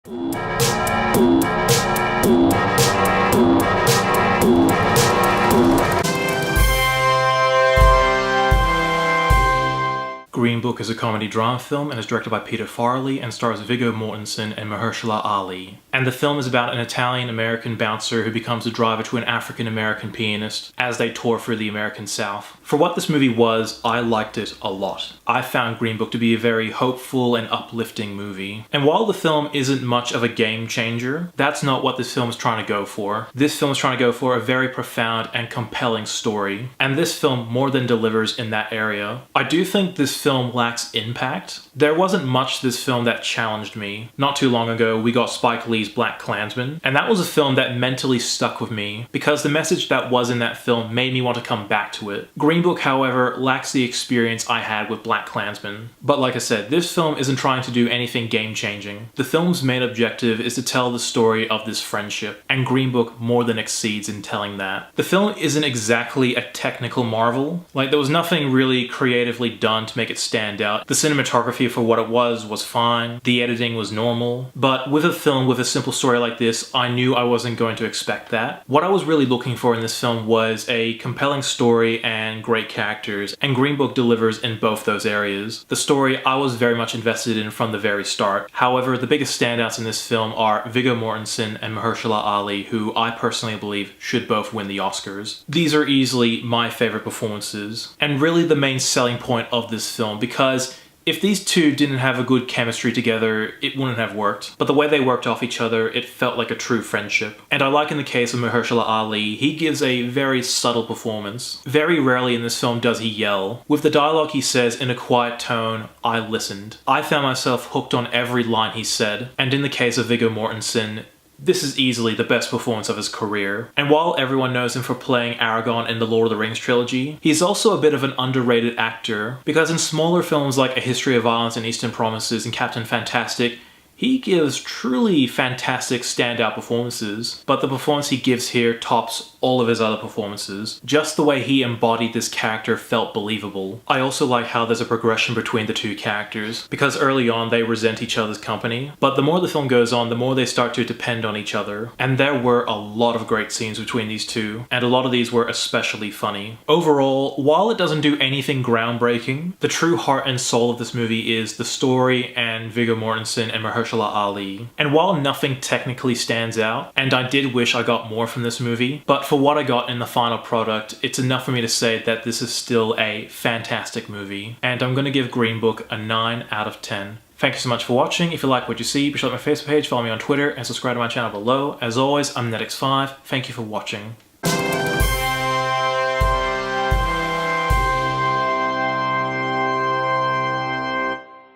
Green Book is a comedy drama film and is directed by Peter Farrelly and stars Viggo Mortensen and Mahershala Ali. And the film is about an Italian-American bouncer who becomes a driver to an African-American pianist as they tour through the American South. For what this movie was, I liked it a lot. I found Green Book to be a very hopeful and uplifting movie. And while the film isn't much of a game changer, that's not what this film is trying to go for. This film is trying to go for a very profound and compelling story. And this film more than delivers in that area. I do think this film lacks impact. There wasn't much to this film that challenged me. Not too long ago, we got Spike Lee's BlacKkKlansman, and that was a film that mentally stuck with me because the message that was in that film made me want to come back to it. Green Book, however, lacks the experience I had with BlacKkKlansman. But like I said, this film isn't trying to do anything game-changing. The film's main objective is to tell the story of this friendship, and Green Book more than exceeds in telling that. The film isn't exactly a technical marvel. Like, there was nothing really creatively done to make it stand out. The cinematography for what it was fine. The editing was normal. But with a film with a simple story like this, I knew I wasn't going to expect that. What I was really looking for in this film was a compelling story and great characters, and Green Book delivers in both those areas. The story I was very much invested in from the very start. However, the biggest standouts in this film are Viggo Mortensen and Mahershala Ali, who I personally believe should both win the Oscars. These are easily my favorite performances, and really the main selling point of this film, because if these two didn't have a good chemistry together, it wouldn't have worked. But the way they worked off each other, it felt like a true friendship. And I like in the case of Mahershala Ali, he gives a very subtle performance. Very rarely in this film does he yell. With the dialogue he says in a quiet tone, I listened. I found myself hooked on every line he said. And in the case of Viggo Mortensen, this is easily the best performance of his career. And while everyone knows him for playing Aragorn in the Lord of the Rings trilogy, he's also a bit of an underrated actor, because in smaller films like A History of Violence and Eastern Promises and Captain Fantastic, he gives truly fantastic standout performances, but the performance he gives here tops all of his other performances. Just the way he embodied this character felt believable. I also like how there's a progression between the two characters, because early on they resent each other's company, but the more the film goes on, the more they start to depend on each other. And there were a lot of great scenes between these two, and a lot of these were especially funny. Overall, while it doesn't do anything groundbreaking, the true heart and soul of this movie is the story and Viggo Mortensen and Mahershala Ali. And while nothing technically stands out, and I did wish I got more from this movie, but for what I got in the final product, it's enough for me to say that this is still a fantastic movie. And I'm gonna give Green Book a 9 out of 10. Thank you so much for watching. If you like what you see, be sure to like my Facebook page, follow me on Twitter, and subscribe to my channel below. As always, I'm NETX5. Thank you for watching.